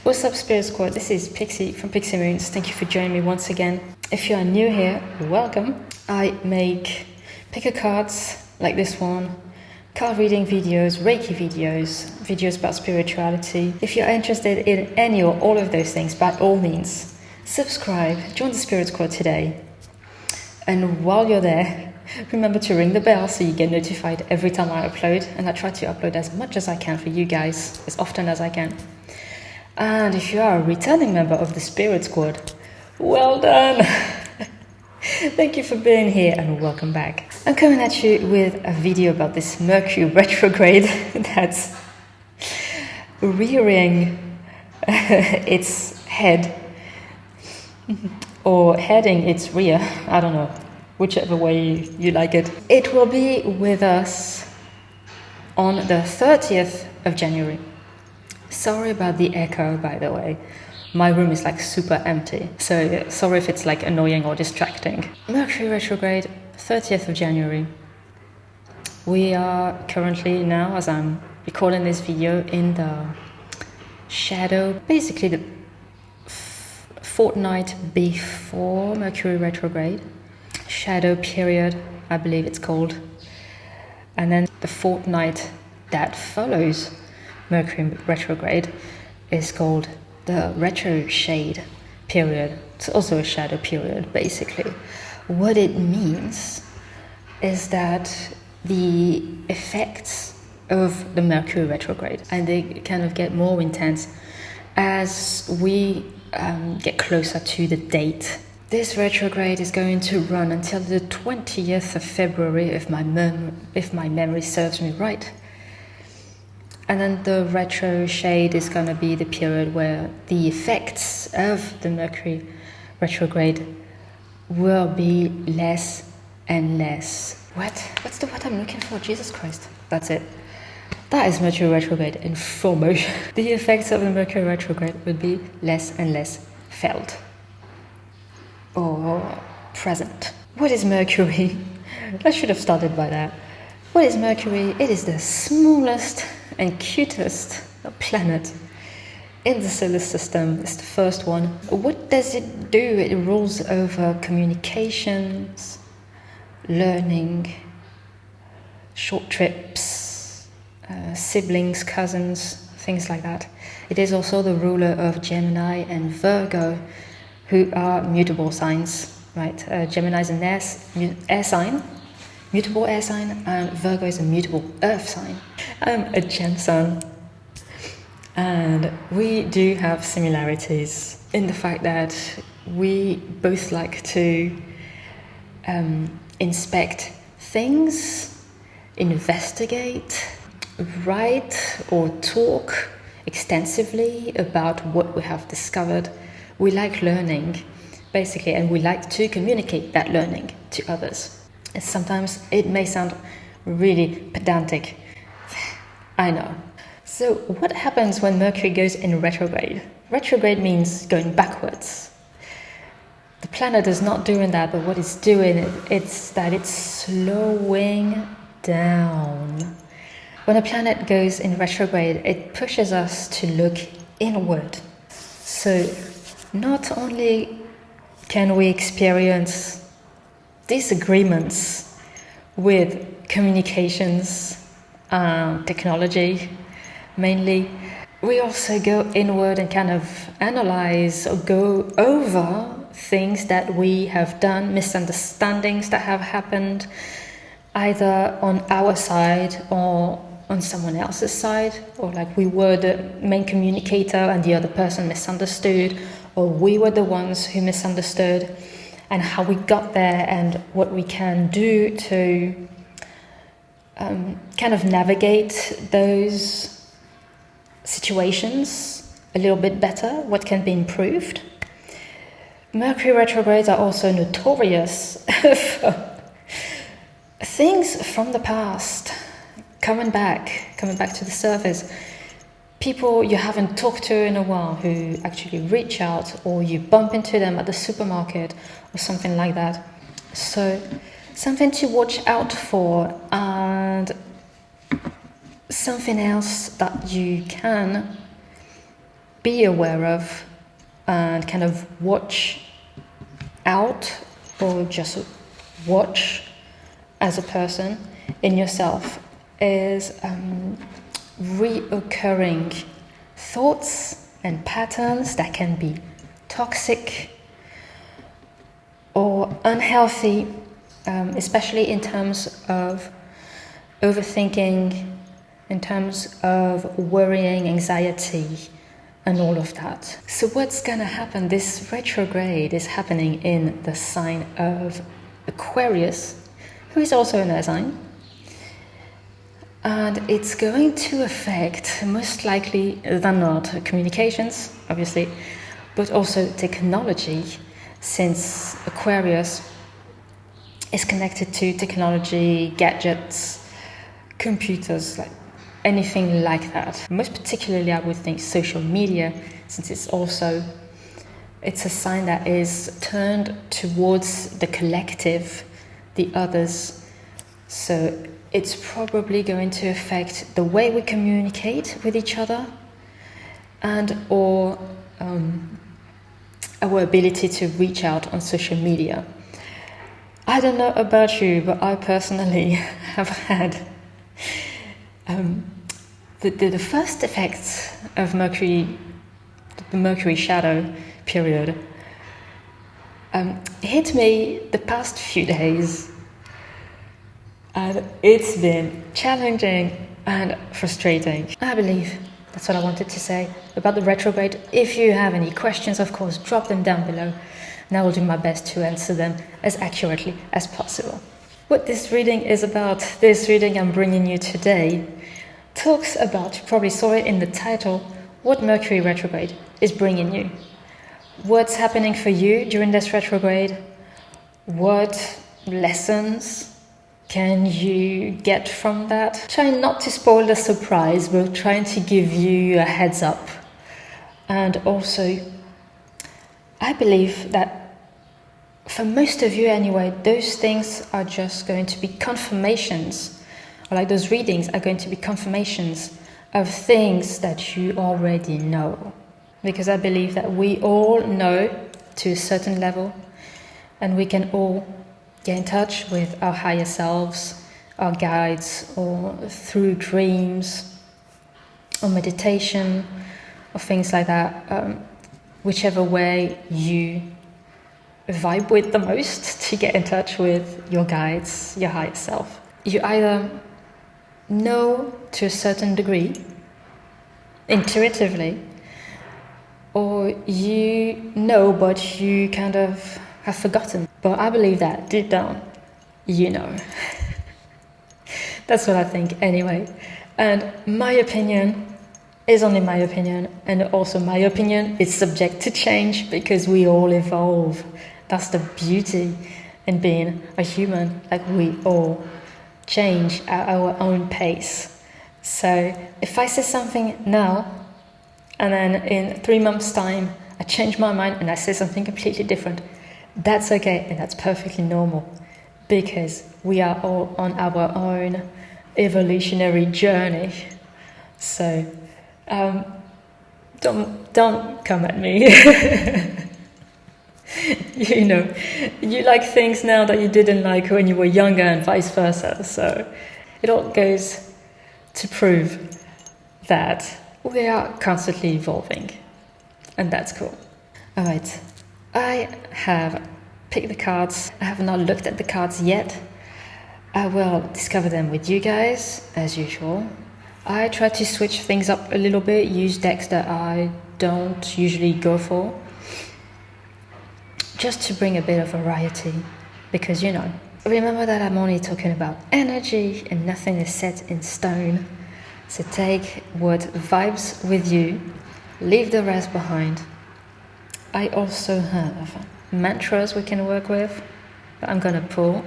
What's up, Spirit Squad? This is Pixie from Pixie Moons. Thank you for joining me once again. If you are new here, welcome. I make picker cards like this one, card reading videos, Reiki videos, videos about spirituality. If you're interested in any or all of those things, by all means, subscribe, join the Spirit Squad today. And while you're there, remember to ring the bell so you get notified every time I upload. And I try to upload as much as I can for you guys, as often as I can. And if you are a returning member of the Spirit Squad, well done! Thank you for being here and welcome back. I'm coming at you with a video about this Mercury retrograde that's rearing its head or heading its rear, I don't know, whichever way you like it. It will be with us on the 30th of January. Sorry about the echo, by the way. My room is like super empty, so sorry if it's like annoying or distracting. Mercury retrograde, 30th of January. We are currently now, as I'm recording this video, in the shadow, basically the fortnight before Mercury retrograde. Shadow period, I believe it's called. And then the fortnight that follows Mercury retrograde is called the retro shade period. It's also a shadow period, basically. What it means is that the effects of the Mercury retrograde, and they kind of get more intense as we get closer to the date. This retrograde is going to run until the 20th of February, if my memory serves me right. And then the retro shade is going to be the period where the effects of the Mercury retrograde will be less and less. What's the word I'm looking for? Jesus Christ. That's it. That is Mercury retrograde in full motion. The effects of the Mercury retrograde will be less and less felt or present. What is Mercury? I should have started by that. What is Mercury? It is the smallest and cutest planet in the solar system. It's the first one. What does it do? It rules over communications, learning, short trips, siblings, cousins, things like that. It is also the ruler of Gemini and Virgo, who are mutable signs, right? Gemini is an air sign, mutable air sign, and Virgo is a mutable earth sign. I'm a Gem sign, and we do have similarities in the fact that we both like to inspect things, investigate, write or talk extensively about what we have discovered. We like learning, basically, and we like to communicate that learning to others. And sometimes it may sound really pedantic. I know. So what happens when Mercury goes in retrograde? Retrograde means going backwards. The planet is not doing that, but what it's doing, it's that it's slowing down. When a planet goes in retrograde, it pushes us to look inward. So not only can we experience disagreements with communications, technology mainly, we also go inward and kind of analyze or go over things that we have done, misunderstandings that have happened, either on our side or on someone else's side, or like we were the main communicator and the other person misunderstood, or we were the ones who misunderstood, and how we got there and what we can do to kind of navigate those situations a little bit better, what can be improved. Mercury retrogrades are also notorious for things from the past coming back to the surface. People you haven't talked to in a while who actually reach out, or you bump into them at the supermarket or something like that. So something to watch out for, and something else that you can be aware of and kind of watch out, or just watch as a person in yourself, is reoccurring thoughts and patterns that can be toxic or unhealthy, especially in terms of overthinking, in terms of worrying, anxiety, and all of that. So what's gonna happen? This retrograde is happening in the sign of Aquarius, who is also an air sign. And it's going to affect, most likely than not, communications, obviously, but also technology, since Aquarius is connected to technology, gadgets, computers, like anything like that. Most particularly, I would think social media, since it's a sign that is turned towards the collective, the others. So it's probably going to affect the way we communicate with each other, and or our ability to reach out on social media. I don't know about you, but I personally have had the first effects of Mercury, the Mercury shadow period, hit me the past few days, and it's been challenging and frustrating. I believe that's what I wanted to say about the retrograde. If you have any questions, of course, drop them down below, and I will do my best to answer them as accurately as possible. What this reading is about, this reading I'm bringing you today, talks about, you probably saw it in the title, what Mercury retrograde is bringing you. What's happening for you during this retrograde? What lessons can you get from that? Trying not to spoil the surprise, but trying to give you a heads up. And also, I believe that for most of you anyway, those things are just going to be confirmations, or like those readings are going to be confirmations of things that you already know. Because I believe that we all know to a certain level, and we can all get in touch with our higher selves, our guides, or through dreams, or meditation, or things like that, whichever way you vibe with the most to get in touch with your guides, your higher self. You either know to a certain degree, intuitively, or you know but you kind of have forgotten. But I believe that deep down, you know. That's what I think anyway. And my opinion is only my opinion, and also my opinion is subject to change because we all evolve. That's the beauty in being a human, like we all change at our own pace. So if I say something now, and then in 3 months' time, I change my mind and I say something completely different, that's okay, and that's perfectly normal, because we are all on our own evolutionary journey. So don't come at me. You know, you like things now that you didn't like when you were younger, and vice versa. So it all goes to prove that we are constantly evolving, and that's cool. All right, I have picked the cards. I have not looked at the cards yet. I will discover them with you guys, as usual. I try to switch things up a little bit, use decks that I don't usually go for, just to bring a bit of variety, because, you know, remember that I'm only talking about energy and nothing is set in stone. So take what vibes with you, leave the rest behind. I also have mantras we can work with that I'm gonna pull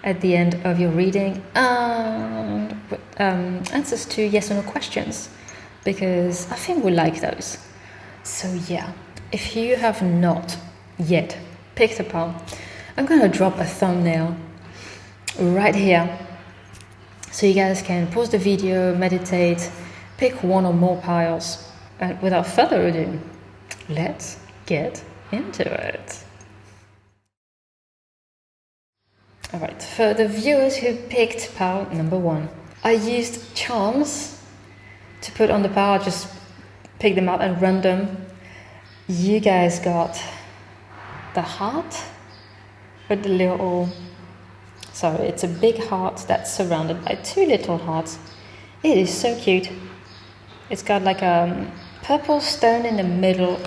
at the end of your reading, and answers to yes or no questions, because I think we like those. So yeah, if you have not yet picked a palm, I'm gonna drop a thumbnail right here so you guys can pause the video, meditate, pick one or more piles, And without further ado, let's get into it. Alright, for the viewers who picked pile number 1, I used charms to put on the pile, just pick them out and random. You guys got the heart with the little, sorry, it's a big heart that's surrounded by 2 little hearts. It is so cute. It's got like a purple stone in the middle.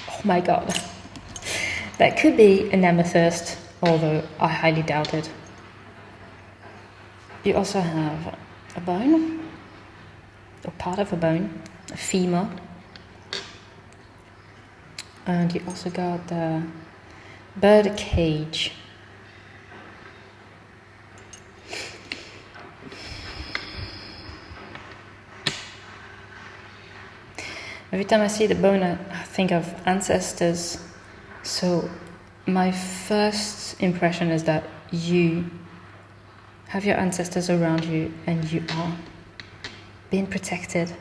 Oh my god. That could be an amethyst, although I highly doubt it. You also have a bone, or part of a bone, a femur. And you also got the bird cage. Every time I see the bone, I think of ancestors. So my first impression is that you have your ancestors around you and you are being protected.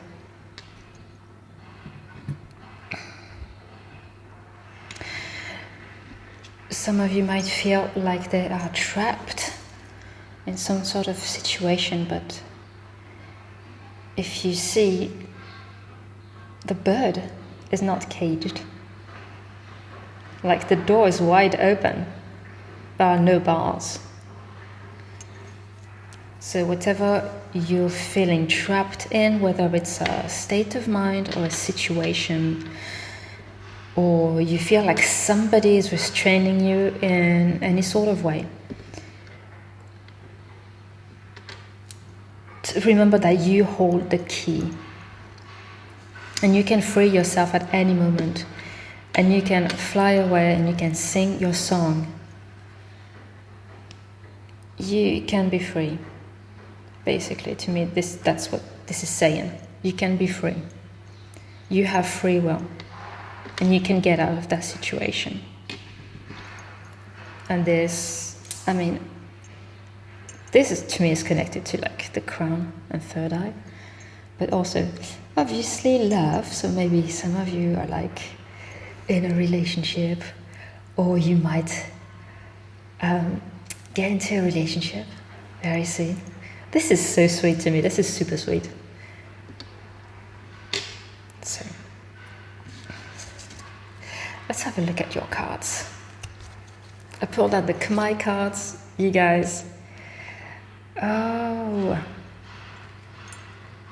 Some of you might feel like they are trapped in some sort of situation, but if you see, the bird is not caged. Like, the door is wide open. There are no bars. So whatever you're feeling trapped in, whether it's a state of mind or a situation, or you feel like somebody is restraining you in any sort of way, remember that you hold the key. And you can free yourself at any moment. And you can fly away and you can sing your song. You can be free. Basically, to me, that's what this is saying. You can be free. You have free will. And you can get out of that situation. And this is, to me, is connected to like the crown and third eye. But also, obviously, love. So maybe some of you are like in a relationship, or you might get into a relationship very soon. This is so sweet to me. This is super sweet. So let's have a look at your cards. I pulled out the Khmer cards, you guys. Oh,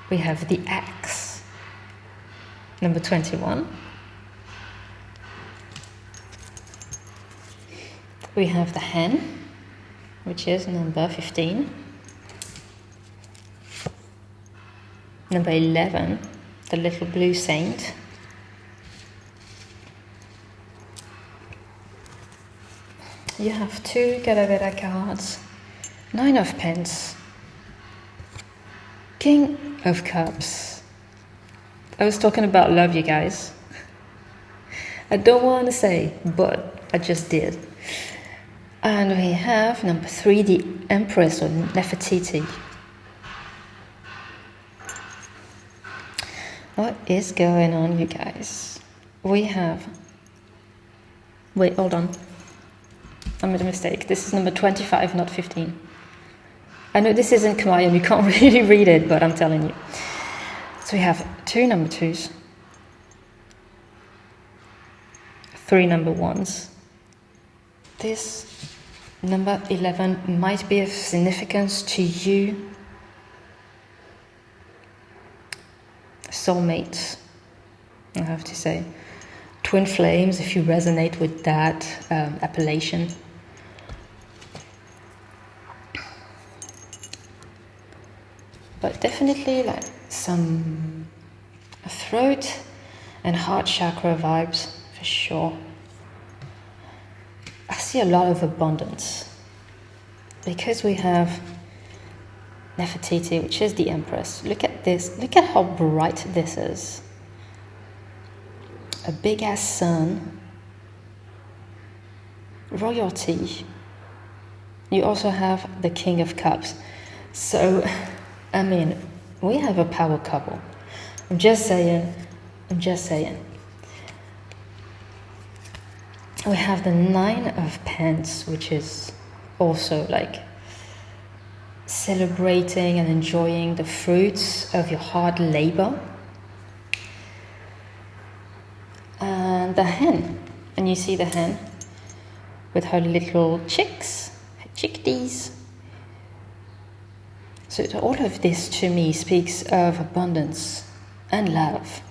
we have the axe, number 21. We have the hen, which is number 15. Number 11, the little blue saint. You have 2 Calavera cards, 9 of Pence, King of Cups. I was talking about love, you guys. I don't want to say, but I just did. And we have number 3, the Empress, or Nefertiti. What is going on, you guys? We have... Wait, hold on. I made a mistake. This is number 25, not 15. I know this isn't Khmer and you can't really read it, but I'm telling you. So we have 2 number 2s, 3 number 1s. This number 11 might be of significance to you. Soulmates, I have to say. Twin flames, if you resonate with that appellation. But definitely like some throat and heart chakra vibes, for sure. I see a lot of abundance. Because we have Nefertiti, which is the Empress. Look at this. Look at how bright this is. A big ass sun. Royalty. You also have the King of Cups. So, I mean, we have a power couple. I'm just saying, I'm just saying. We have the Nine of Pence, which is also like celebrating and enjoying the fruits of your hard labor. And the hen, and you see the hen with her little chicks, her chickpeas. So all of this to me speaks of abundance and love.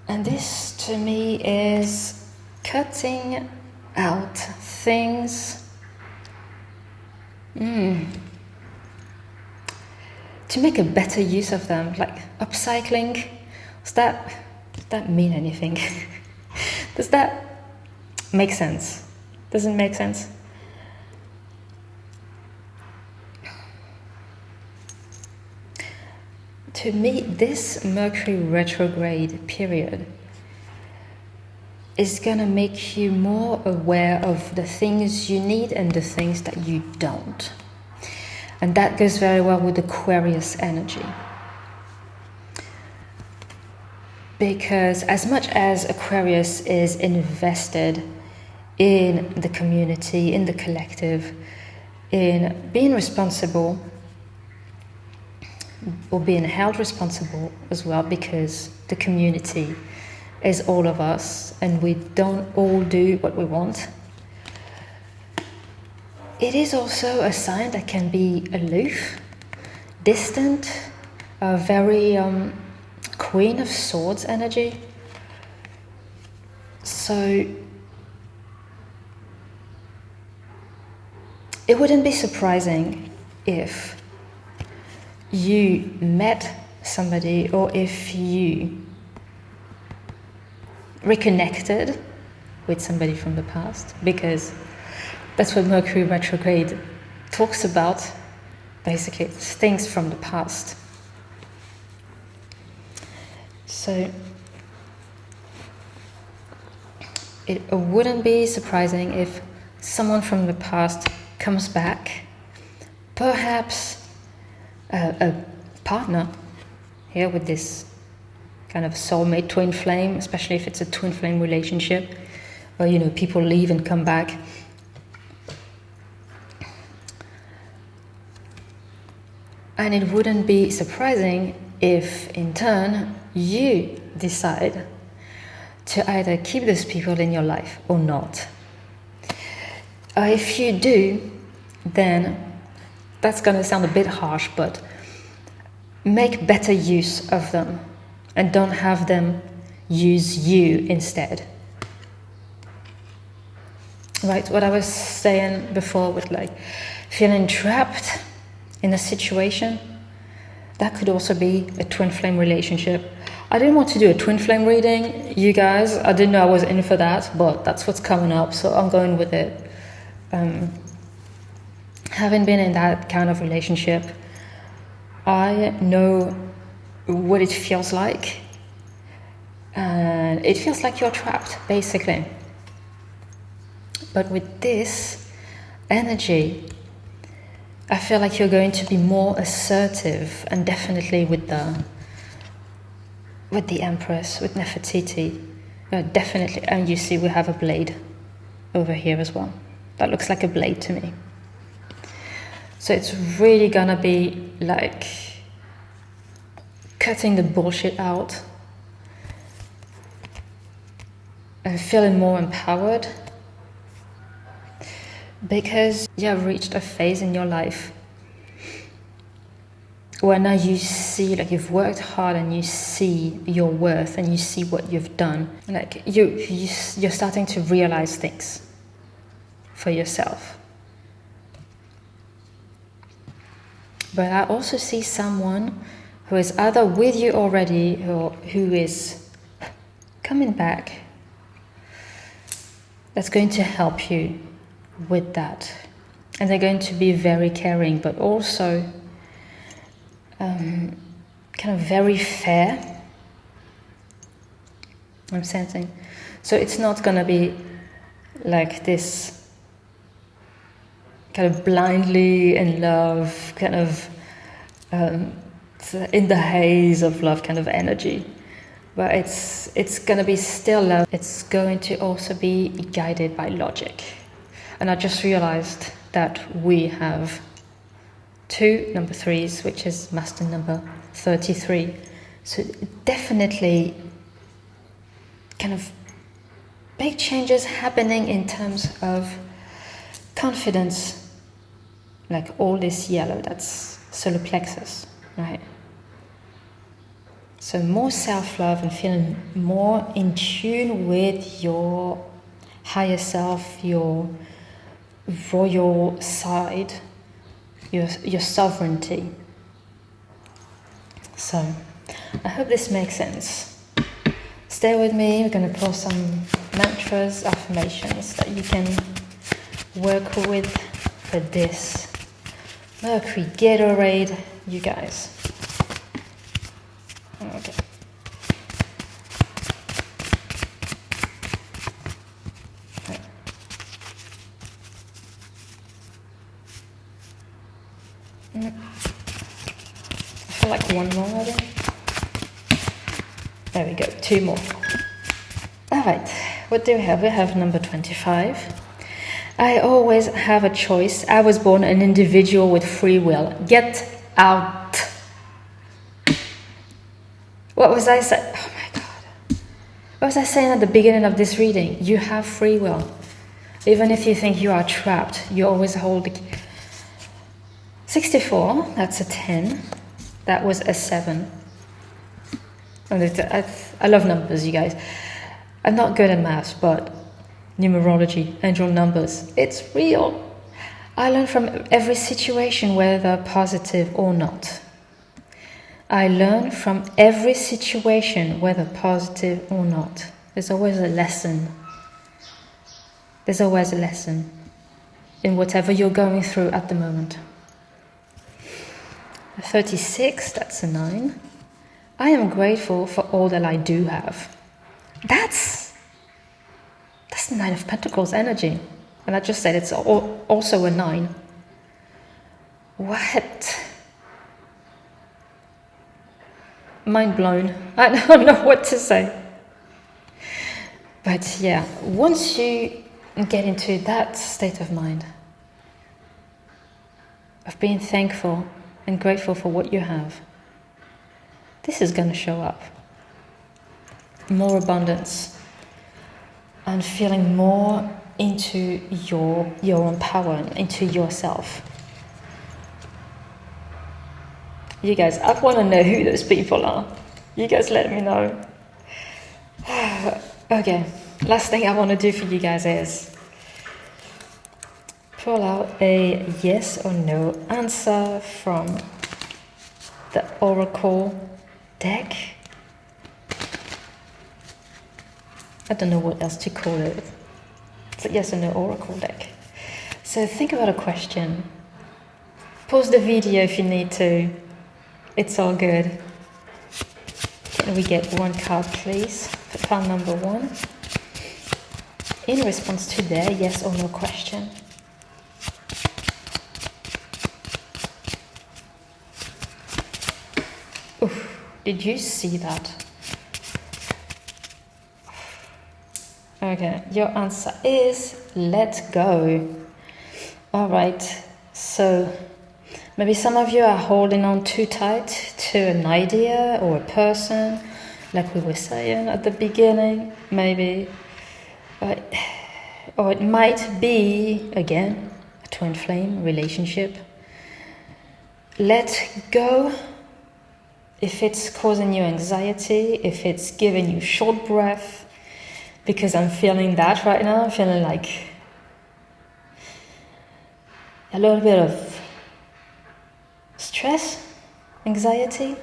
And this to me is cutting out things to make a better use of them, like upcycling. Does that mean anything? Does that make sense? Doesn't make sense? To me, this Mercury retrograde period is going to make you more aware of the things you need and the things that you don't. And that goes very well with Aquarius energy. Because as much as Aquarius is invested in the community, in the collective, in being responsible, or being held responsible as well, because the community is all of us and we don't all do what we want. It is also a sign that can be aloof, distant, very Queen of Swords energy. So it wouldn't be surprising if you met somebody or if you reconnected with somebody from the past, because that's what Mercury retrograde talks about, basically. It's things from the past. So it wouldn't be surprising if someone from the past comes back, perhaps a partner here with this kind of soulmate twin flame, especially if it's a twin flame relationship where, people leave and come back. And it wouldn't be surprising if, in turn, you decide to either keep those people in your life or not. If you do, then that's going to sound a bit harsh, but make better use of them and don't have them use you instead. Right, what I was saying before with feeling trapped in a situation, that could also be a twin flame relationship. I didn't want to do a twin flame reading, you guys. I didn't know I was in for that, but that's what's coming up, so I'm going with it. Having been in that kind of relationship, I know what it feels like. And it feels like you're trapped, basically. But with this energy, I feel like you're going to be more assertive, and definitely with the Empress, with Nefertiti, definitely. And you see we have a blade over here as well. That looks like a blade to me. So it's really gonna be like cutting the bullshit out and feeling more empowered, because you have reached a phase in your life where now you see, you've worked hard and you see your worth and you see what you've done. You're starting to realize things for yourself. But I also see someone who is either with you already or who is coming back, that's going to help you with that. And they're going to be very caring, but also kind of very fair, I'm sensing. So it's not going to be like this kind of blindly in love, kind of in the haze of love kind of energy. but it's gonna be still love. It's going to also be guided by logic. And I just realized that we have 2 number 3s, which is master number 33. So definitely kind of big changes happening in terms of confidence, like all this yellow, that's solar plexus, right? So more self-love and feeling more in tune with your higher self, your royal side, your sovereignty. So I hope this makes sense. Stay with me. We're going to pull some mantras, affirmations that you can work with for this Mercury Gatorade, you guys. Okay. I feel like one more maybe. There we go, 2 more. Alright, what do we have? We have number 25. I always have a choice. I was born an individual with free will. Get out. What was I saying? Oh my god. What was I saying at the beginning of this reading? You have free will. Even if you think you are trapped, you always hold the 64, that's a 10. That was a 7. And I love numbers, you guys. I'm not good at maths, but numerology, angel numbers, it's real. I learn from every situation, whether positive or not. I learn from every situation, whether positive or not. There's always a lesson. There's always a lesson in whatever you're going through at the moment. 36, that's a 9. I am grateful for all that I do have. That's the 9 of Pentacles energy. And I just said it's also a 9. What? Mind blown. I don't know what to say. But yeah, once you get into that state of mind, of being thankful and grateful for what you have, this is going to show up. More abundance and feeling more into your own power, into yourself. You guys, I want to know who those people are. You guys let me know. Okay, last thing I want to do for you guys is pull out a yes or no answer from the Oracle deck. I don't know what else to call it. It's a yes or no Oracle deck. So think about a question. Pause the video if you need to. It's all good. Can we get 1 card, please? For pile number 1. In response to their yes or no question. Oof, did you see that? Okay, your answer is let go. All right, so maybe some of you are holding on too tight to an idea or a person, like we were saying at the beginning, maybe. Or it might be, again, a twin flame relationship. Let go if it's causing you anxiety, if it's giving you short breath, because I'm feeling that right now. I'm feeling like a little bit of stress, anxiety.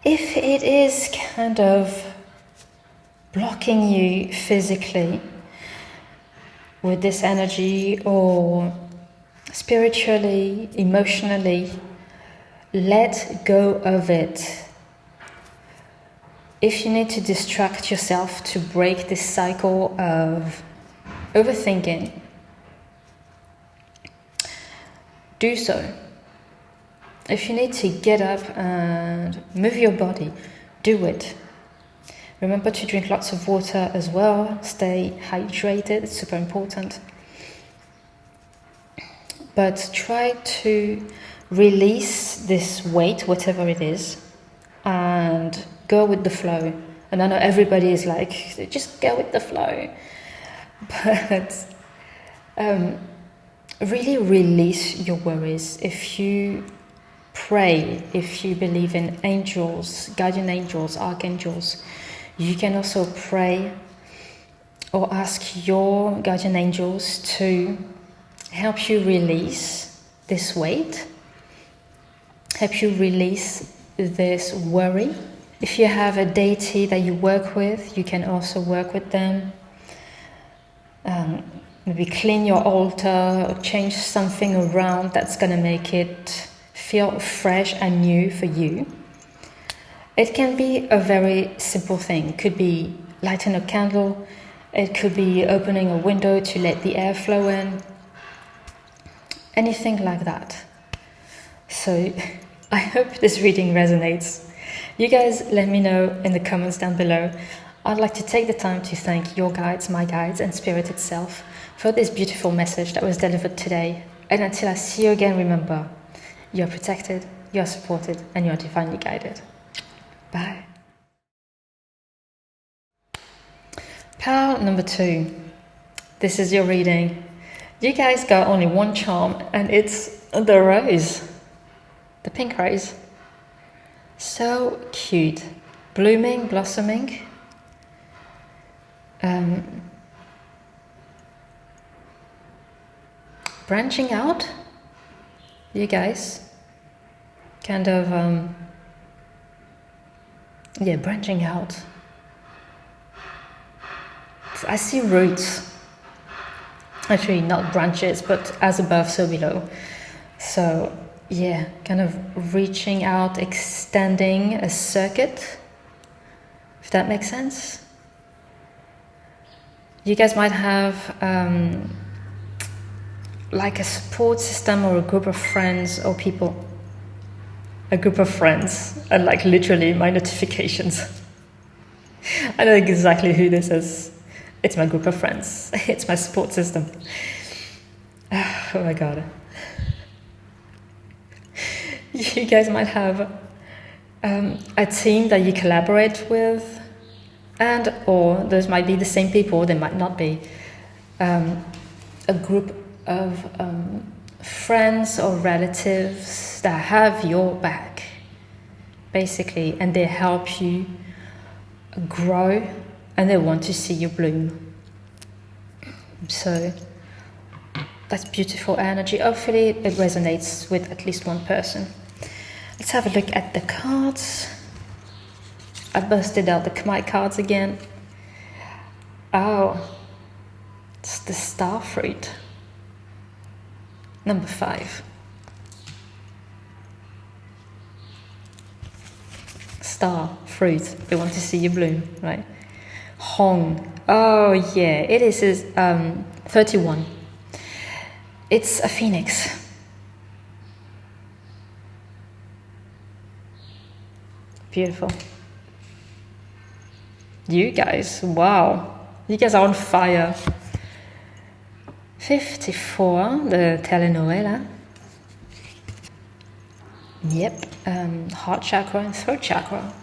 If it is kind of blocking you physically with this energy or spiritually, emotionally, let go of it. If you need to distract yourself to break this cycle of overthinking, do so. If you need to get up and move your body, do it. Remember to drink lots of water as well. Stay hydrated, it's super important. But try to release this weight, whatever it is, and go with the flow. And I know everybody is like, just go with the flow. But really release your worries. If you pray, if you believe in angels, guardian angels, archangels, you can also pray or ask your guardian angels to help you release this weight, help you release this worry. If you have a deity that you work with, you can also work with them. Maybe clean your altar or change something around that's going to make it feel fresh and new for you. It can be a very simple thing. It could be lighting a candle. It could be opening a window to let the air flow in. Anything like that. So I hope this reading resonates. You guys let me know in the comments down below. I'd like to take the time to thank your guides, my guides, and Spirit itself for this beautiful message that was delivered today. And until I see you again, remember, you're protected, you're supported, and you're divinely guided. Bye. Pile number 2. This is your reading. You guys got only one charm, and it's the rose. The pink rose. So cute. Blooming, blossoming. Branching out. You guys. Kind of, branching out. I see roots. Actually, not branches, but as above, so below. So, yeah, kind of reaching out, extending a circuit, if that makes sense. You guys might have like a support system or a group of friends or people. A group of friends, and like literally my notifications. I know exactly who this is. It's my group of friends. It's my support system. Oh my god. You guys might have a team that you collaborate with, and or those might be the same people, they might not be. A group of friends or relatives that have your back, basically, and they help you grow and they want to see you bloom. So that's beautiful energy. Hopefully it resonates with at least one person. Let's have a look at the cards. I busted out my cards again. Oh, it's the star fruit. Number 5. Star fruit. They want to see you bloom, right? Hong. Oh yeah, it is 31. It's a phoenix. Beautiful. You guys, wow. You guys are on fire. 54, the telenovela. Yep, heart chakra and throat chakra.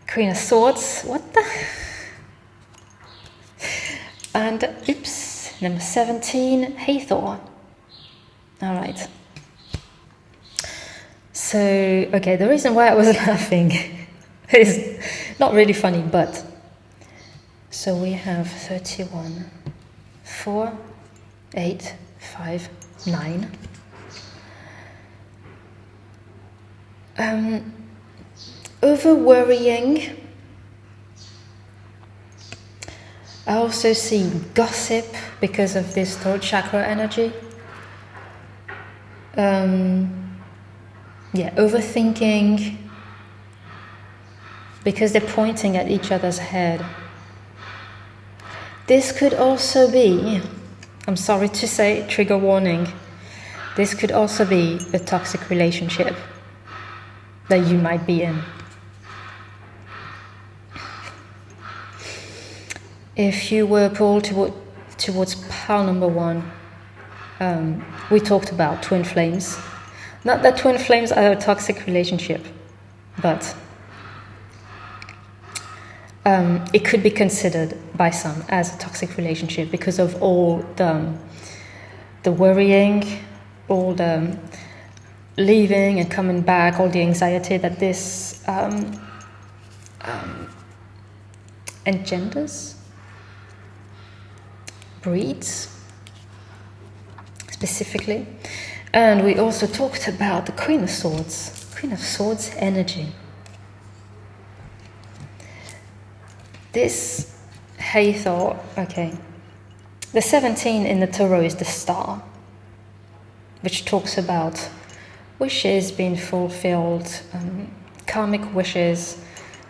Queen of Swords, what the? And, oops, number 17, Hathor. Alright. So, okay, the reason why I was laughing is not really funny, but... So we have 31, 4, 8, 5, 9. Over worrying. I also see gossip because of this throat chakra energy. Overthinking because they're pointing at each other's head. This could also be, I'm sorry to say, trigger warning, this could also be a toxic relationship that you might be in. If you were pulled towards pile number one, we talked about twin flames. Not that twin flames are a toxic relationship, but it could be considered by some as a toxic relationship because of all the worrying, all the leaving and coming back, all the anxiety that this engenders, breeds, specifically. And we also talked about the Queen of Swords energy. This Hathor, okay. The 17 in the Tarot is the Star, which talks about wishes being fulfilled, karmic wishes,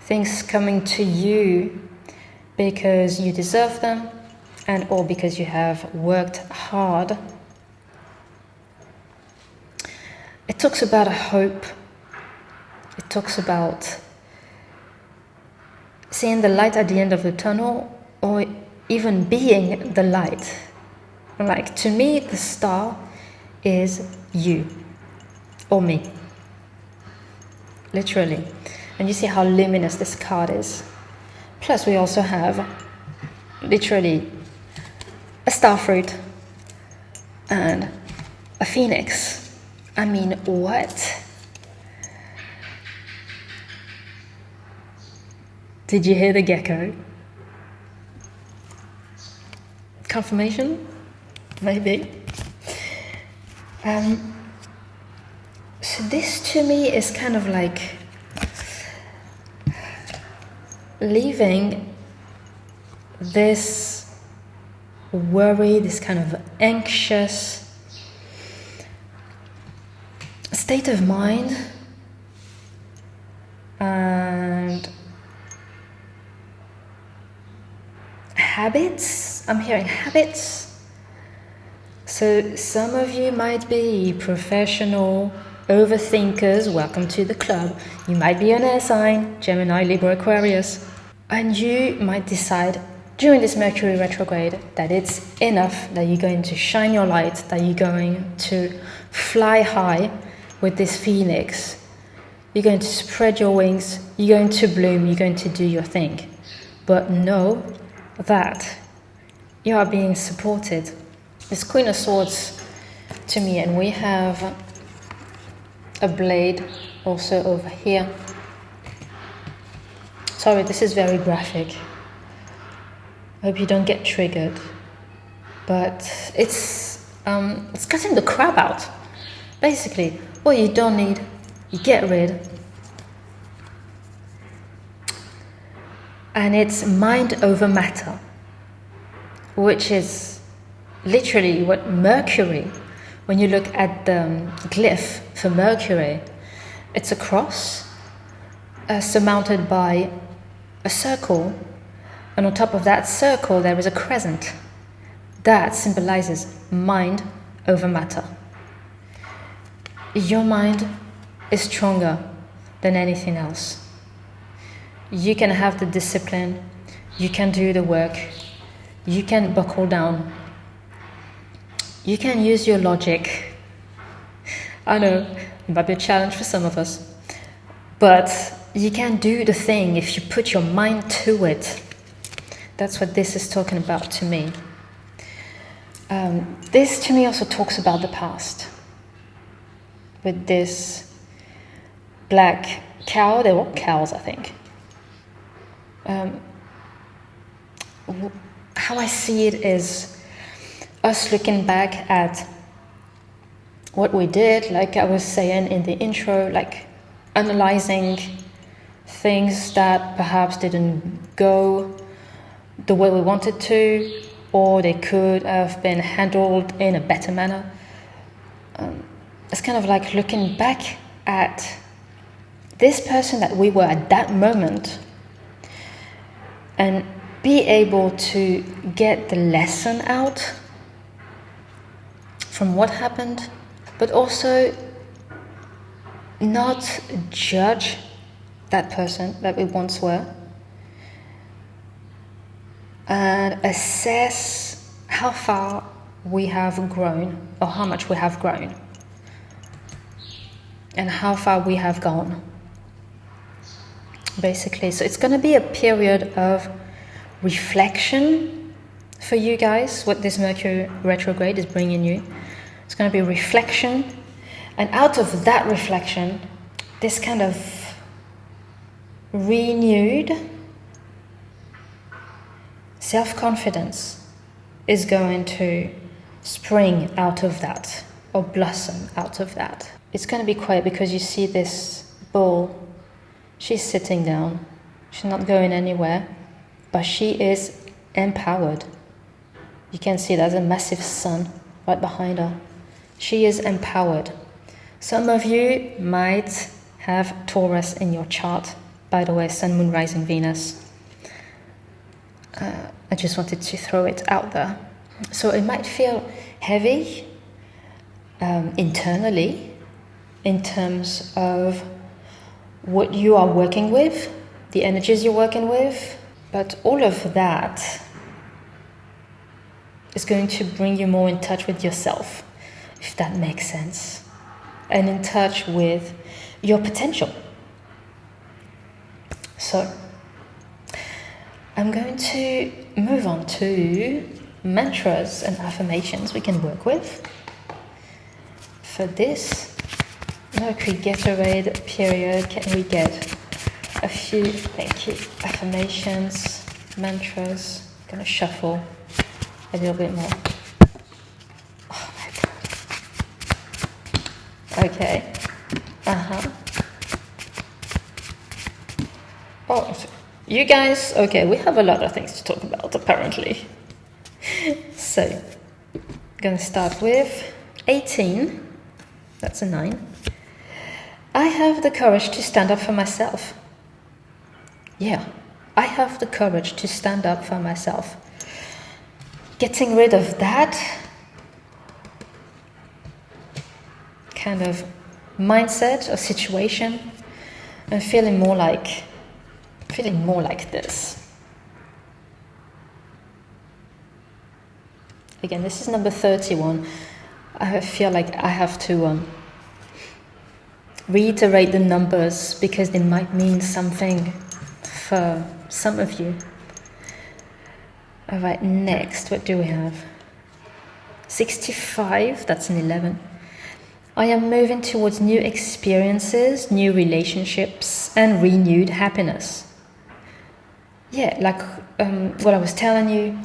things coming to you because you deserve them and or because you have worked hard. It talks about a hope. It talks about seeing the light at the end of the tunnel or even being the light. Like, to me, the star is you or me. Literally. And you see how luminous this card is. Plus, we also have literally a starfruit and a phoenix. I mean, what? Did you hear the gecko? Confirmation? Maybe. So this to me is kind of like leaving this worry, this kind of anxious state of mind, and habits. I'm hearing habits. So some of you might be professional overthinkers. Welcome to the club. You might be an air sign, Gemini, Libra, Aquarius, and you might decide during this Mercury retrograde that it's enough, that you're going to shine your light, that you're going to fly high with this phoenix. You're going to spread your wings, you're going to bloom, you're going to do your thing. But know that you are being supported. This Queen of Swords to me, and we have a blade also over here. Sorry, this is very graphic. I hope you don't get triggered. But it's cutting the crap out. Basically, what you don't need, you get rid. And it's mind over matter, which is literally what Mercury, when you look at the glyph for Mercury, it's a cross surmounted by a circle, and on top of that circle there is a crescent. That symbolizes mind over matter. Your mind is stronger than anything else. You can have the discipline, you can do the work, you can buckle down, you can use your logic. I know, it might be a challenge for some of us, but you can do the thing if you put your mind to it. That's what this is talking about to me. This to me also talks about the past. With this black cow, they're all cows, I think. How I see it is us looking back at what we did, like I was saying in the intro, like analyzing things that perhaps didn't go the way we wanted to, or they could have been handled in a better manner. It's kind of like looking back at this person that we were at that moment and be able to get the lesson out from what happened, but also not judge that person that we once were. and assess how far we have grown, or how much we have grown, and how far we have gone. Basically, so it's going to be a period of reflection for you guys, what this Mercury retrograde is bringing you. It's going to be reflection, and out of that reflection, this kind of renewed self-confidence is going to spring out of that, or blossom out of that. It's going to be quiet because you see this bull. She's sitting down. She's not going anywhere, but she is empowered. You can see there's a massive sun right behind her. She is empowered. Some of you might have Taurus in your chart. By the way, Sun, Moon, Rising, Venus. I just wanted to throw it out there. So it might feel heavy internally in terms of what you are working with, the energies you're working with, but all of that is going to bring you more in touch with yourself, if that makes sense, and in touch with your potential. So I'm going to move on to mantras and affirmations we can work with for this Mercury Gatorade period. Can we get a few, thank you, affirmations, mantras? I'm going to shuffle a little bit more. Oh my god. Okay. Oh, you guys, okay, we have a lot of things to talk about apparently. So, I'm going to start with 18. That's a 9. I have the courage to stand up for myself. Yeah, I have the courage to stand up for myself. Getting rid of that kind of mindset or situation and feeling more like this. Again, this is number 31. I feel like I have to reiterate the numbers because they might mean something for some of you. All right, next, what do we have? 65, that's an 11. I am moving towards new experiences, new relationships, and renewed happiness. Yeah, like what I was telling you,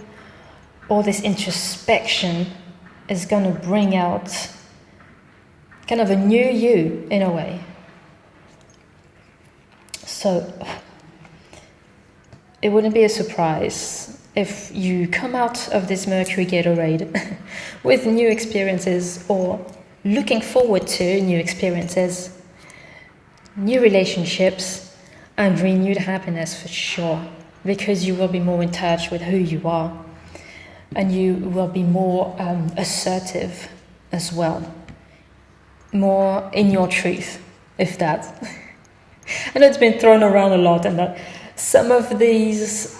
all this introspection is going to bring out kind of a new you in a way. So it wouldn't be a surprise if you come out of this Mercury Gatorade with new experiences, or looking forward to new experiences, new relationships, and renewed happiness for sure, because you will be more in touch with who you are, and you will be more assertive as well, more in your truth, if that. I know it's been thrown around a lot, and that some of these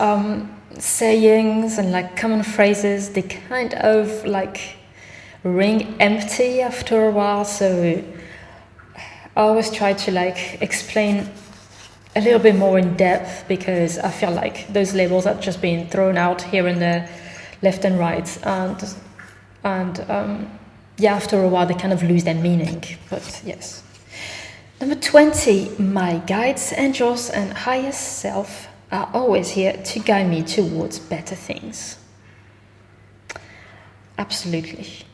sayings and like common phrases, they kind of like ring empty after a while, so I always try to like explain a little bit more in depth, because I feel like those labels are just being thrown out here and there, left and right, and yeah, after a while they kind of lose their meaning. But yes. Number 20, my guides, angels, and higher self are always here to guide me towards better things. Absolutely.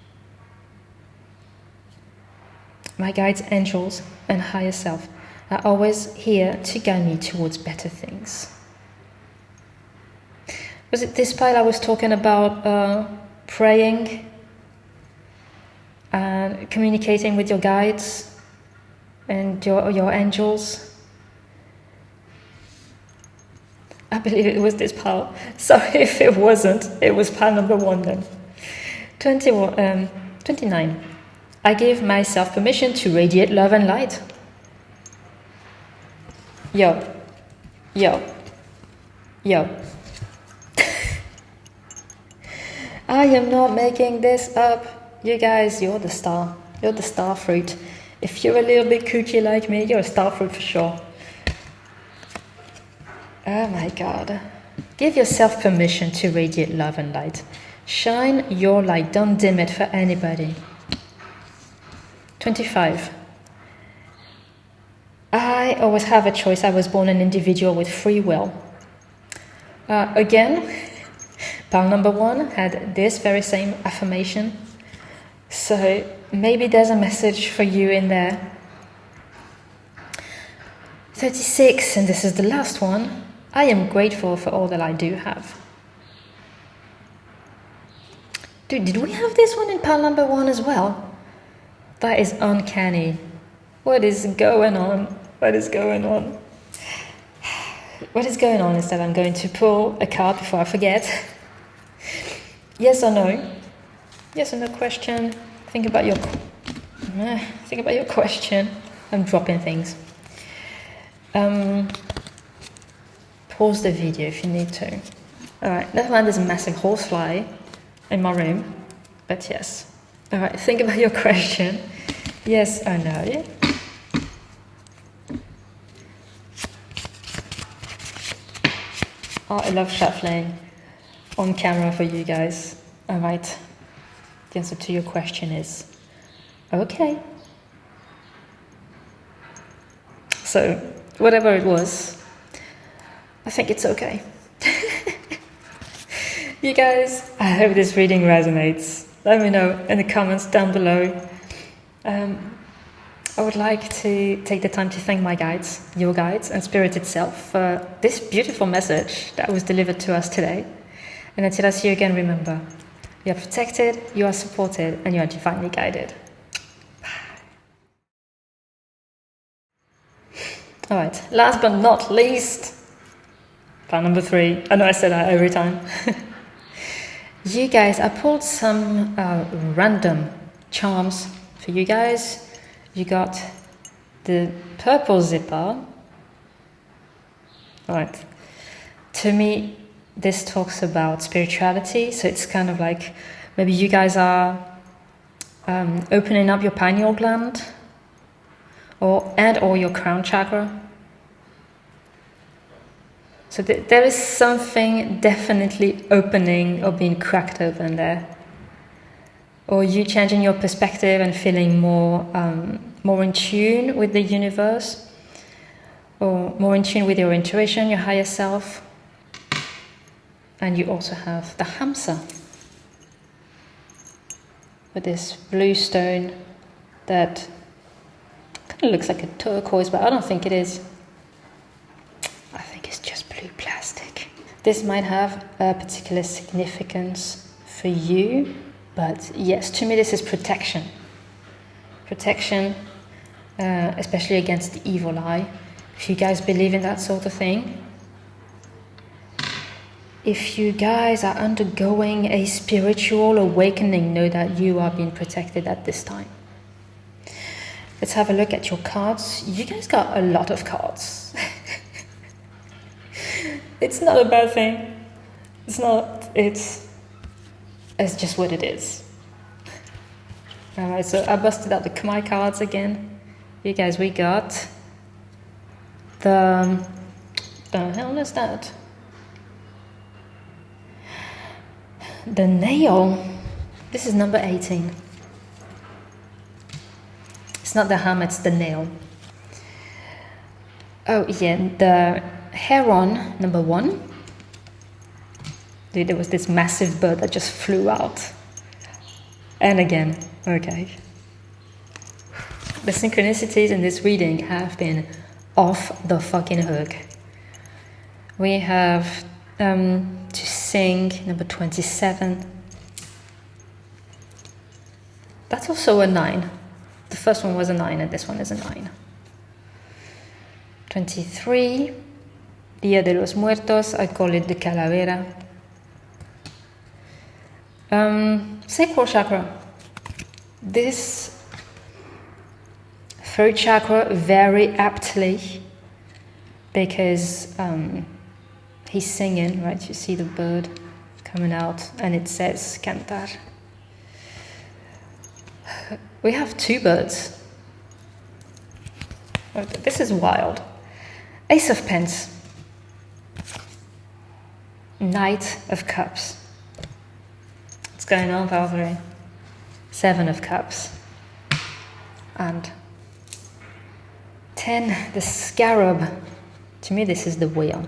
My guides, angels, and higher self are always here to guide me towards better things. Was it this part I was talking about praying and communicating with your guides and your angels? I believe it was this pile. So if it wasn't, it was pile number 1 then. 29. I give myself permission to radiate love and light. Yo. I am not making this up. You guys, you're the star. You're the star fruit. If you're a little bit kooky like me, you're a star fruit for sure. Oh my God. Give yourself permission to radiate love and light. Shine your light. Don't dim it for anybody. 25. I always have a choice. I was born an individual with free will. Again, pile number 1 had this very same affirmation. So maybe there's a message for you in there. 36, and this is the last one. I am grateful for all that I do have. Dude, did we have this one in pile number 1 as well? That is uncanny. What is going on? What is going on? What is going on is that I'm going to pull a card before I forget. Yes or no? Yes or no question. Think about your question. I'm dropping things. Pause the video if you need to. Alright, never mind, there's a massive horsefly in my room. But yes. Alright, think about your question. Yes or no? Oh, I love shuffling on camera for you guys. Alright. The answer to your question is okay. So, whatever it was, I think it's okay. You guys, I hope this reading resonates. Let me know in the comments down below. I would like to take the time to thank my guides, your guides, and Spirit itself for this beautiful message that was delivered to us today. And until I see you again, remember, you are protected, you are supported, and you are divinely guided. Alright, last but not least, plan number 3. I know I say that every time. You guys, I pulled some random charms for you guys. You got the purple zipper. Alright. To me, this talks about spirituality. So it's kind of like maybe you guys are opening up your pineal gland or your crown chakra. So there is something definitely opening or being cracked open there. Or you changing your perspective and feeling more in tune with the universe, or more in tune with your intuition, your higher self. And you also have the Hamsa, with this blue stone that kind of looks like a turquoise, but I don't think it is. I think it's just blue plastic. This might have a particular significance for you. But yes, to me this is protection. Protection, especially against the evil eye. If you guys believe in that sort of thing. If you guys are undergoing a spiritual awakening, know that you are being protected at this time. Let's have a look at your cards. You guys got a lot of cards. It's not a bad thing. It's not, it's just what it is. Alright, so I busted out the Khmer cards again. You guys, we got the hell is that? The nail. This is number 18. It's not the hammer, it's the nail. Oh yeah, the heron, number 1. Dude, there was this massive bird that just flew out. And again, okay. The synchronicities in this reading have been off the fucking hook. We have to sing, number 27. That's also a 9. The first one was a 9 and this one is a 9. 23. Dia de los Muertos, I call it the Calavera. Sacral chakra. This throat chakra very aptly, because he's singing, right? You see the bird coming out, and it says Cantar. We have two birds. Oh, this is wild. Ace of Pence. Knight of Cups. What's going on, Valkyrie? Seven of Cups. And 10, the Scarab. To me, this is the wheel.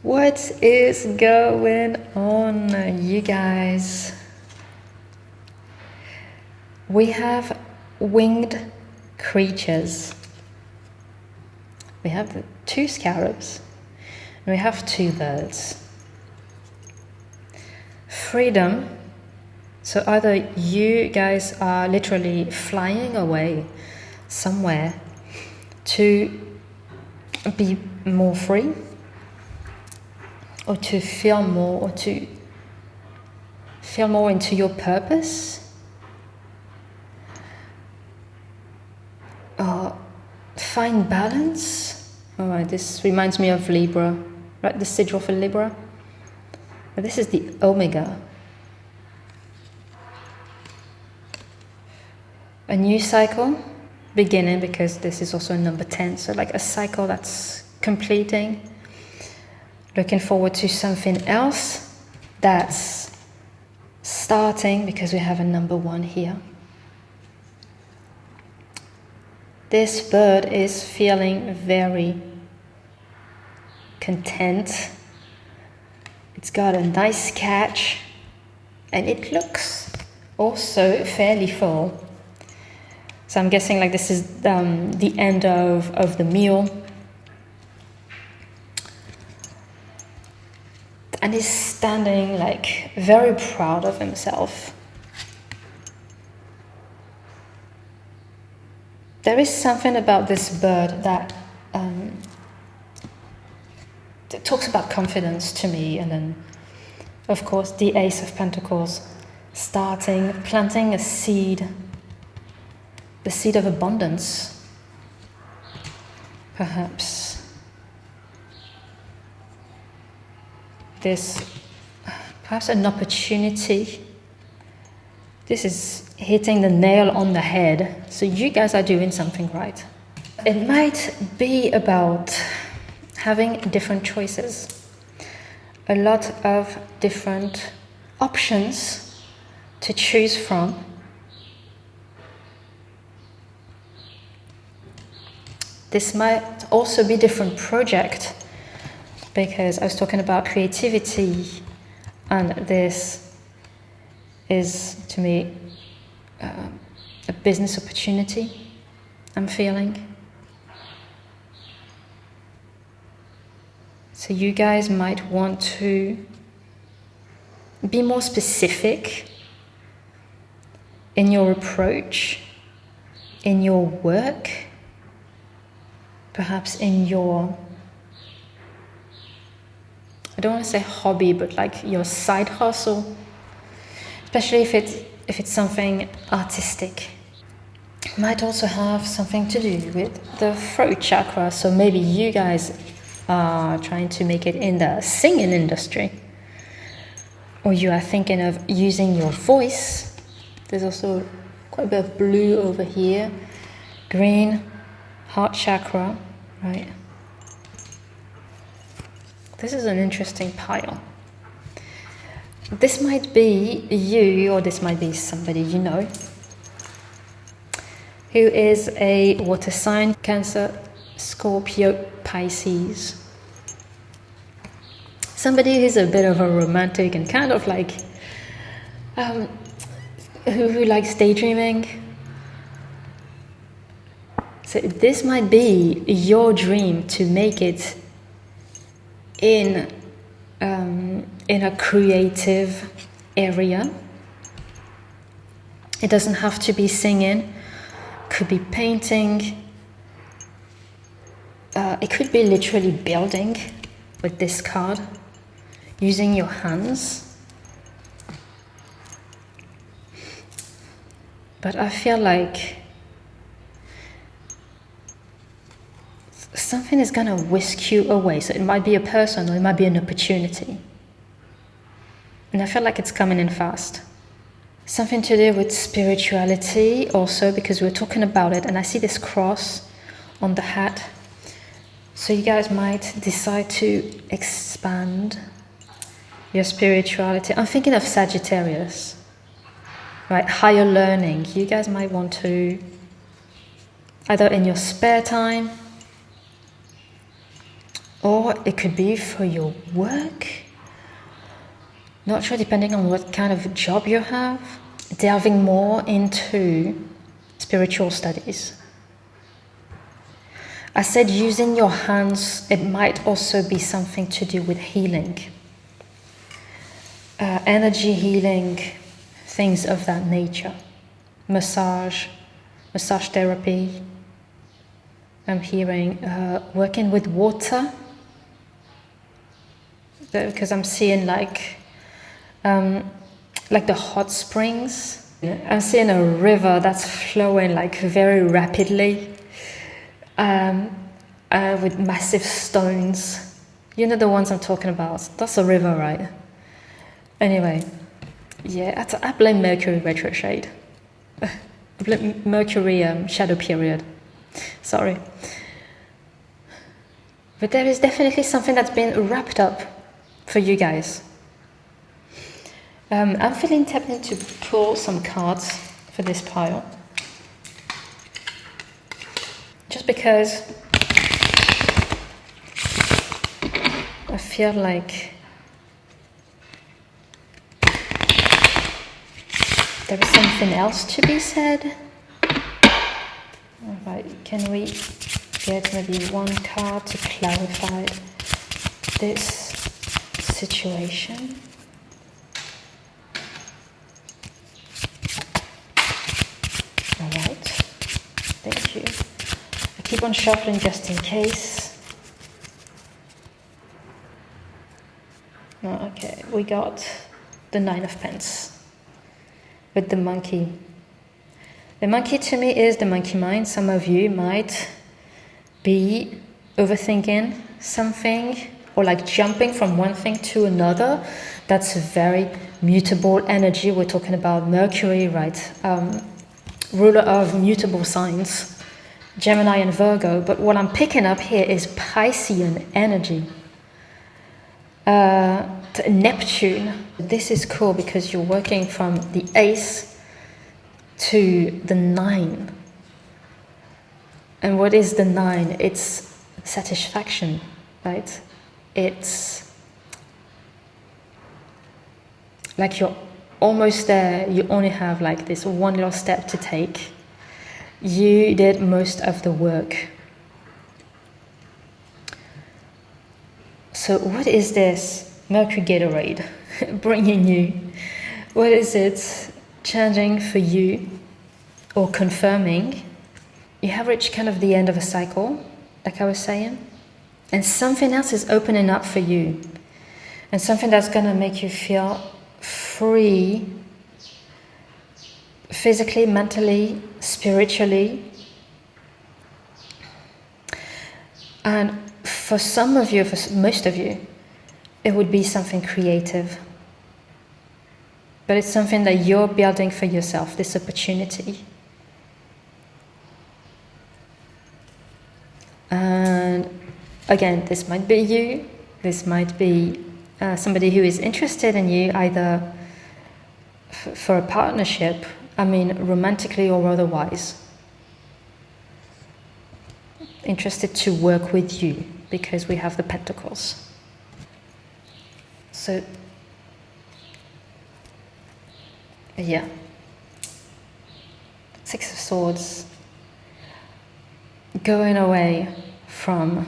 What is going on, you guys? We have winged creatures. We have the two scarabs. And we have two birds. Freedom. So either you guys are literally flying away somewhere to be more free, or to feel more, or to feel more into your purpose, find balance. All right, this reminds me of Libra, right? The sigil for Libra. But this is the Omega. A new cycle beginning, because this is also number 10. So like a cycle that's completing. Looking forward to something else that's starting, because we have a number 1 here. This bird is feeling very content. It's got a nice catch, and it looks also fairly full. So I'm guessing like this is the end of the meal. And he's standing like very proud of himself. There is something about this bird that talks about confidence to me. And then, of course, the Ace of Pentacles, planting a seed, the seed of abundance, perhaps. Perhaps an opportunity. This is hitting the nail on the head. So you guys are doing something right. It might be about having different choices. A lot of different options to choose from. This might also be different project, because I was talking about creativity, and this is, to me, a business opportunity I'm feeling. So you guys might want to be more specific in your approach, in your work, perhaps in your, I don't want to say hobby, but like your side hustle, especially if it's something artistic. It might also have something to do with the throat chakra. So maybe you guys are trying to make it in the singing industry, or you are thinking of using your voice. There's also quite a bit of blue over here, green, heart chakra, right? This is an interesting pile. This might be you, or this might be somebody you know, who is a water sign, Cancer, Scorpio, Pisces. Somebody who's a bit of a romantic and kind of like, who likes daydreaming. So this might be your dream to make it in a creative area. It doesn't have to be singing. Could be painting. It could be literally building with this card, using your hands. But I feel like something is going to whisk you away. So it might be a person or it might be an opportunity. And I feel like it's coming in fast. Something to do with spirituality also, because we're talking about it, and I see this cross on the hat. So you guys might decide to expand your spirituality. I'm thinking of Sagittarius, right? Higher learning. You guys might want to, either in your spare time, or it could be for your work. Not sure, depending on what kind of job you have, delving more into spiritual studies. I said using your hands, it might also be something to do with healing. Energy healing, things of that nature. Massage therapy. I'm hearing working with water, because I'm seeing like the hot springs. I'm seeing a river that's flowing like very rapidly, with massive stones. You know the ones I'm talking about. That's a river, right? Anyway, yeah, I blame Mercury retrograde. I blame Mercury shadow period. Sorry. But there is definitely something that's been wrapped up for you guys. I'm feeling tempted to pull some cards for this pile. Just because I feel like there is something else to be said. Alright, can we get maybe one card to clarify this situation? Alright, thank you. I keep on shuffling just in case. Oh, okay, we got the 9 of Pence with the monkey. The monkey to me is the monkey mind. Some of you might be overthinking something or like jumping from one thing to another. That's a very mutable energy. We're talking about Mercury, right? Ruler of mutable signs, Gemini and Virgo. But what I'm picking up here is Piscean energy. Neptune. This is cool because you're working from the Ace to the 9. And what is the 9? It's satisfaction, right? It's like you're almost there. You only have like this one little step to take. You did most of the work. So what is this Mercury Gatorade bringing you? What is it changing for you or confirming? You have reached kind of the end of a cycle, like I was saying, and something else is opening up for you, and something that's going to make you feel free physically, mentally, spiritually. And for some of you, for most of you, it would be something creative. But it's something that you're building for yourself, this opportunity. And again, this might be you, this might be somebody who is interested in you, either for a partnership, I mean romantically or otherwise. Interested to work with you, because we have the Pentacles. So, yeah. 6 of Swords. Moving away from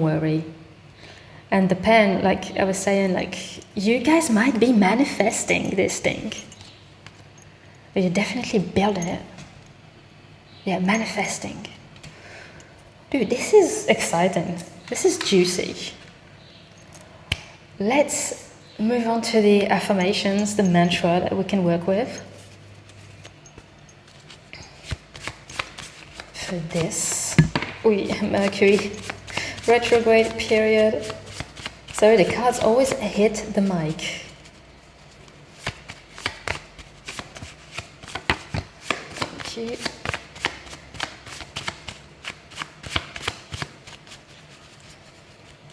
worry. And the pen, like I was saying, like, you guys might be manifesting this thing. But you're definitely building it. Yeah, manifesting. Dude, this is exciting. This is juicy. Let's move on to the affirmations, the mantra that we can work with. For this. Mercury retrograde period. Sorry, the cards always hit the mic. Thank you.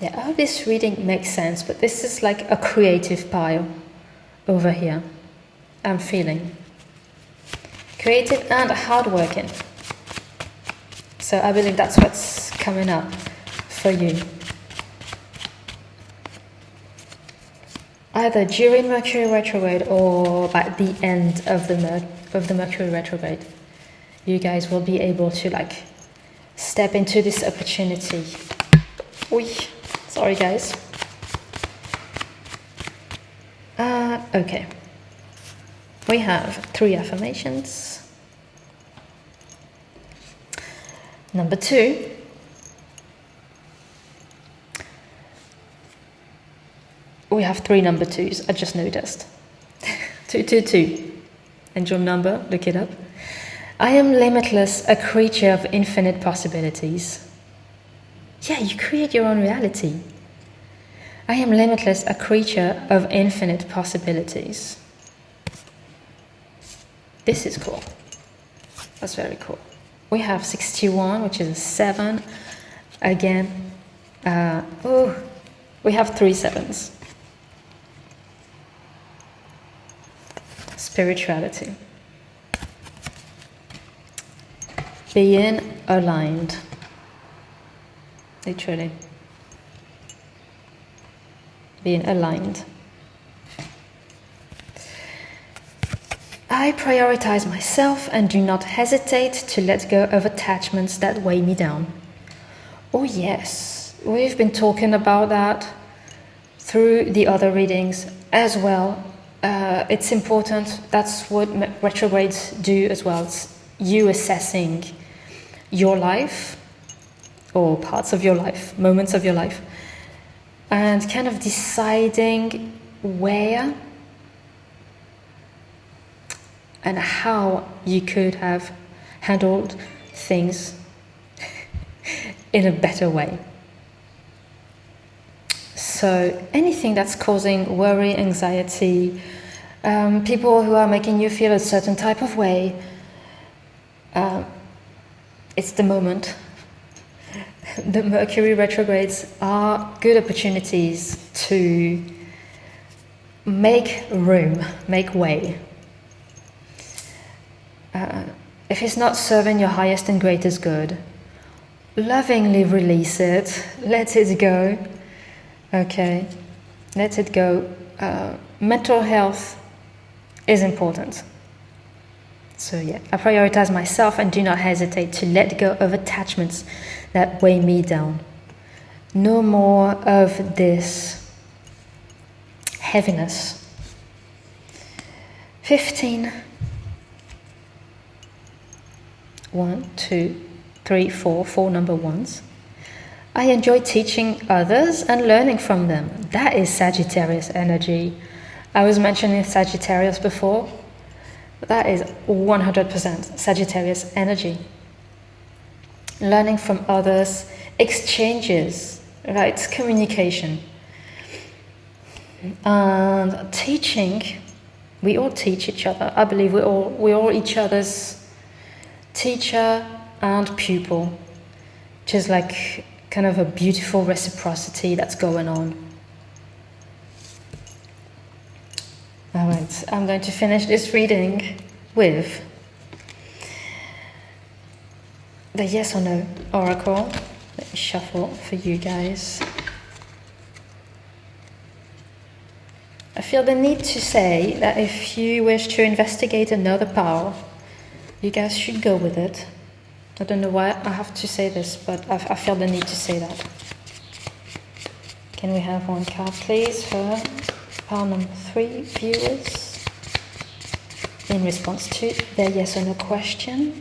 Yeah, I hope this reading makes sense, but this is like a creative pile over here. I'm feeling creative and hardworking. So I believe that's what's coming up for you. Either during Mercury retrograde or by the end of the Mercury retrograde, you guys will be able to like step into this opportunity. Sorry guys. Okay. We have 3 affirmations. Number 2. We have 3 number 2s, I just noticed. 222. Angel number, look it up. I am limitless, a creature of infinite possibilities. Yeah, you create your own reality. I am limitless, a creature of infinite possibilities. This is cool. That's very cool. We have 61, which is a 7. Again, we have 3 7s. Spirituality. Being aligned. Literally. Being aligned. I prioritize myself and do not hesitate to let go of attachments that weigh me down. Oh yes, we've been talking about that through the other readings as well. It's important. That's what retrogrades do as well. It's you assessing your life, or parts of your life, moments of your life, and kind of deciding where and how you could have handled things in a better way. So anything that's causing worry, anxiety, people who are making you feel a certain type of way, it's the moment. The Mercury retrogrades are good opportunities to make room, make way. If it's not serving your highest and greatest good, lovingly release it, let it go. Okay, let it go. Mental health is important. So yeah, I prioritize myself and do not hesitate to let go of attachments that weigh me down. No more of this heaviness. 15. 1, 2, 3, 4 number 1s. I enjoy teaching others and learning from them. That is Sagittarius energy. I was mentioning Sagittarius before. That is 100% Sagittarius energy. Learning from others, exchanges, right? Communication. And teaching, we all teach each other. I believe we're all each other's teacher and pupil, which is like kind of a beautiful reciprocity that's going on. Alright, I'm going to finish this reading with the yes or no oracle. Let me shuffle for you guys. I feel the need to say that if you wish to investigate another power, you guys should go with it. I don't know why I have to say this, but I feel the need to say that. Can we have 1 card, please, for pile number 3 viewers? In response to their yes or no question.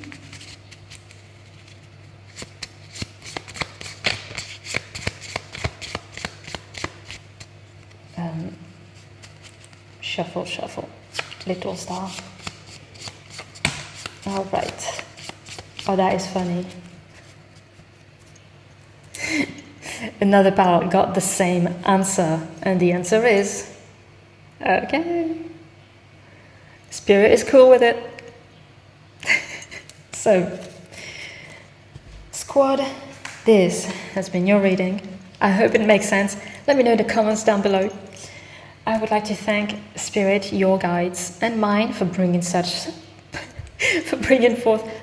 Shuffle, shuffle. Little star. All right. Oh, that is funny. another pal got the same answer, and the answer is okay. Spirit is cool with it. So, squad, this has been your reading. I hope it makes sense. Let me know in the comments down below. I would like to thank Spirit, your guides, and mine for bringing forth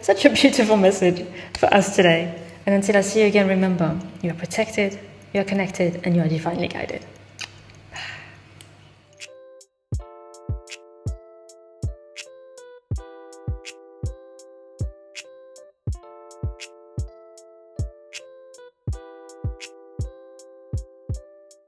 such a beautiful message for us today. And until I see you again, remember, you are protected, you are connected, and you are divinely guided.